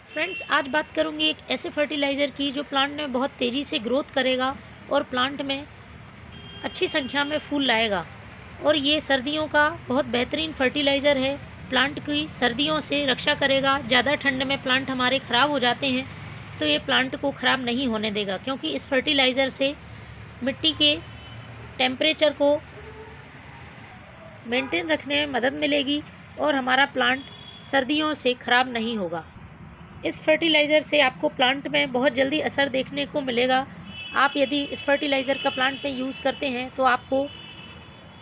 Friends, आज बात करूंगी एक ऐसे फर्टिलाइज़र की जो प्लांट में बहुत तेज़ी से ग्रोथ करेगा और प्लांट में अच्छी संख्या में फूल लाएगा। और ये सर्दियों का बहुत बेहतरीन फर्टिलाइज़र है। प्लांट की सर्दियों से रक्षा करेगा। ज़्यादा ठंड में प्लांट हमारे ख़राब हो जाते हैं तो ये प्लांट को ख़राब नहीं होने देगा, क्योंकि इस फर्टिलाइज़र से मिट्टी के टेम्परेचर को मेंटेन रखने में मदद मिलेगी और हमारा प्लांट सर्दियों से ख़राब नहीं होगा। इस फर्टिलाइज़र से आपको प्लांट में बहुत जल्दी असर देखने को मिलेगा। आप यदि इस फर्टिलाइज़र का प्लांट में यूज़ करते हैं तो आपको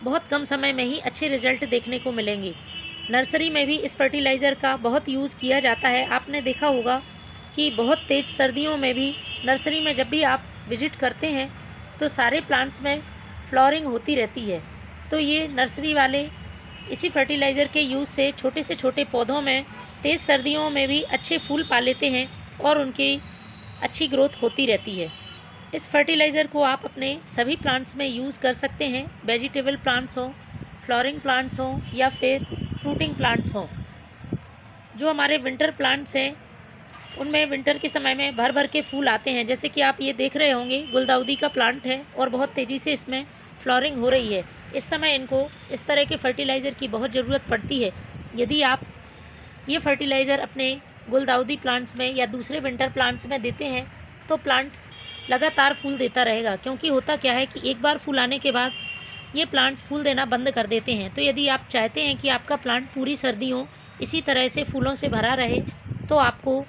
बहुत कम समय में ही अच्छे रिज़ल्ट देखने को मिलेंगे। नर्सरी में भी इस फर्टिलाइज़र का बहुत यूज़ किया जाता है। आपने देखा होगा कि बहुत तेज़ सर्दियों में भी नर्सरी में जब भी आप विज़िट करते हैं तो सारे प्लांट्स में फ्लावरिंग होती रहती है। तो ये नर्सरी वाले इसी फर्टिलाइज़र के यूज़ से छोटे से छोटे पौधों में तेज़ सर्दियों में भी अच्छे फूल पा लेते हैं और उनकी अच्छी ग्रोथ होती रहती है। इस फर्टिलाइज़र को आप अपने सभी प्लांट्स में यूज़ कर सकते हैं, वेजिटेबल प्लांट्स हों, फ्लावरिंग प्लांट्स हों या फिर फ्रूटिंग प्लांट्स हों। जो हमारे विंटर प्लांट्स हैं उनमें विंटर के समय में भर भर के फूल आते हैं। जैसे कि आप ये देख रहे होंगे, गुलदाउदी का प्लांट है और बहुत तेज़ी से इसमें फ्लावरिंग हो रही है। इस समय इनको इस तरह के फर्टिलाइज़र की बहुत ज़रूरत पड़ती है। यदि आप ये फर्टिलाइज़र अपने गुलदाउदी प्लांट्स में या दूसरे विंटर प्लांट्स में देते हैं तो प्लांट लगातार फूल देता रहेगा, क्योंकि होता क्या है कि एक बार फूल आने के बाद ये प्लांट्स फूल देना बंद कर देते हैं। तो यदि आप चाहते हैं कि आपका प्लांट पूरी सर्दियों इसी तरह से फूलों से भरा रहे तो आपको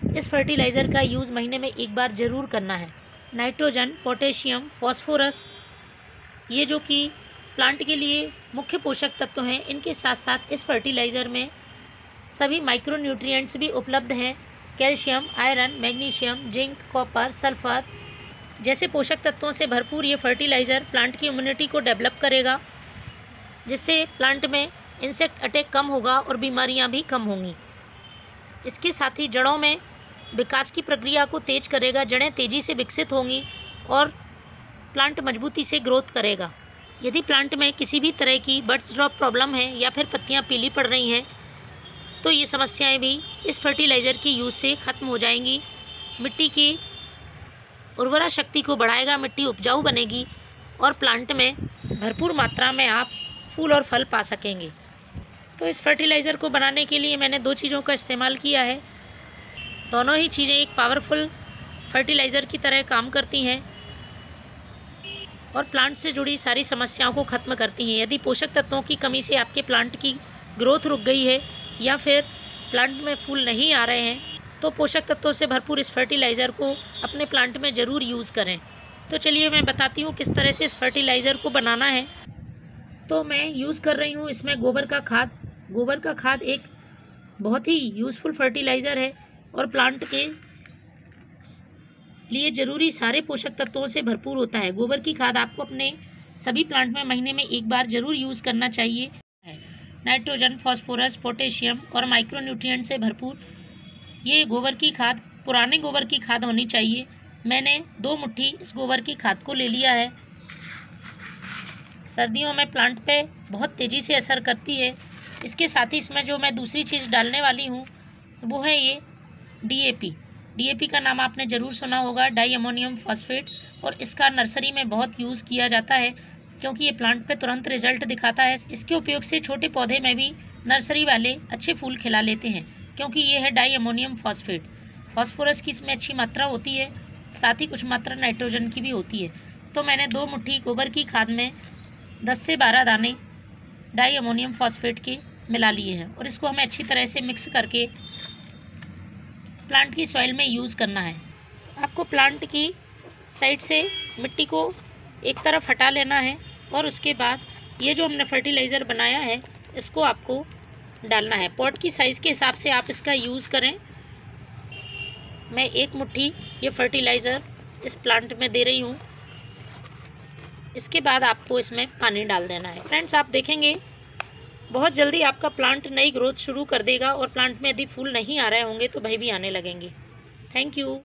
इस फर्टिलाइज़र का यूज़ महीने में एक बार ज़रूर करना है। नाइट्रोजन, पोटेशियम, फॉस्फोरस, ये जो कि प्लांट के लिए मुख्य पोषक तत्व हैं, इनके साथ साथ इस फर्टिलाइज़र में सभी माइक्रोन्यूट्रिएंट्स भी उपलब्ध हैं। Calcium, iron, magnesium, zinc, copper, sulphur जैसे पोषक तत्वों से भरपूर ये फर्टिलाइज़र प्लांट की इम्यूनिटी को डेवलप करेगा, जिससे प्लांट में इंसेक्ट अटैक कम होगा और बीमारियां भी कम होंगी। इसके साथ ही जड़ों में विकास की प्रक्रिया को तेज करेगा। जड़ें तेज़ी से विकसित होंगी और प्लांट मजबूती से ग्रोथ करेगा। यदि प्लांट में किसी भी तरह की बड्स ड्रॉप प्रॉब्लम है या फिर पत्तियां पीली पड़ रही हैं तो ये समस्याएं भी इस फर्टिलाइज़र की यूज़ से ख़त्म हो जाएंगी। मिट्टी की उर्वरा शक्ति को बढ़ाएगा, मिट्टी उपजाऊ बनेगी और प्लांट में भरपूर मात्रा में आप फूल और फल पा सकेंगे। तो इस फर्टिलाइज़र को बनाने के लिए मैंने 2 चीज़ों का इस्तेमाल किया है। दोनों ही चीज़ें एक पावरफुल फर्टिलाइज़र की तरह काम करती हैं और प्लांट से जुड़ी सारी समस्याओं को ख़त्म करती हैं। यदि पोषक तत्वों की कमी से आपके प्लांट की ग्रोथ रुक गई है या फिर प्लांट में फूल नहीं आ रहे हैं तो पोषक तत्वों से भरपूर इस फर्टिलाइज़र को अपने प्लांट में ज़रूर यूज़ करें। तो चलिए मैं बताती हूँ किस तरह से इस फर्टिलाइज़र को बनाना है। तो मैं यूज़ कर रही हूँ इसमें गोबर का खाद। गोबर का खाद एक बहुत ही यूज़फुल फर्टिलाइज़र है और प्लांट के लिए ज़रूरी सारे पोषक तत्वों से भरपूर होता है। गोबर की खाद आपको अपने सभी प्लांट में महीने में एक बार ज़रूर यूज़ करना चाहिए। नाइट्रोजन, फॉस्फोरस, पोटेशियम और माइक्रोन्यूट्रिएंट से भरपूर ये गोबर की खाद पुराने गोबर की खाद होनी चाहिए। मैंने 2 मुट्ठी इस गोबर की खाद को ले लिया है। सर्दियों में प्लांट पे बहुत तेज़ी से असर करती है। इसके साथ ही इसमें जो मैं दूसरी चीज़ डालने वाली हूँ वो है ये डीएपी। डीएपी का नाम आपने ज़रूर सुना होगा, डाई अमोनियम फॉस्फेट, और इसका नर्सरी में बहुत यूज़ किया जाता है क्योंकि ये प्लांट पे तुरंत रिजल्ट दिखाता है। इसके उपयोग से छोटे पौधे में भी नर्सरी वाले अच्छे फूल खिला लेते हैं क्योंकि ये है डाई अमोनियम फॉस्फेट। फॉस्फोरस की इसमें अच्छी मात्रा होती है, साथ ही कुछ मात्रा नाइट्रोजन की भी होती है। तो मैंने 2 मुट्ठी गोबर की खाद में 10 से 12 दाने डाई अमोनियम फॉस्फेट के मिला लिए हैं और इसको हमें अच्छी तरह से मिक्स करके प्लांट की सॉइल में यूज़ करना है। आपको प्लांट की साइड से मिट्टी को एक तरफ हटा लेना है और उसके बाद ये जो हमने फर्टिलाइज़र बनाया है इसको आपको डालना है। पॉट की साइज़ के हिसाब से आप इसका यूज़ करें। मैं 1 मुट्ठी ये फर्टिलाइज़र इस प्लांट में दे रही हूँ। इसके बाद आपको इसमें पानी डाल देना है। फ्रेंड्स, आप देखेंगे बहुत जल्दी आपका प्लांट नई ग्रोथ शुरू कर देगा और प्लांट में यदि फूल नहीं आ रहे होंगे तो भय भी आने लगेंगे। Thank you.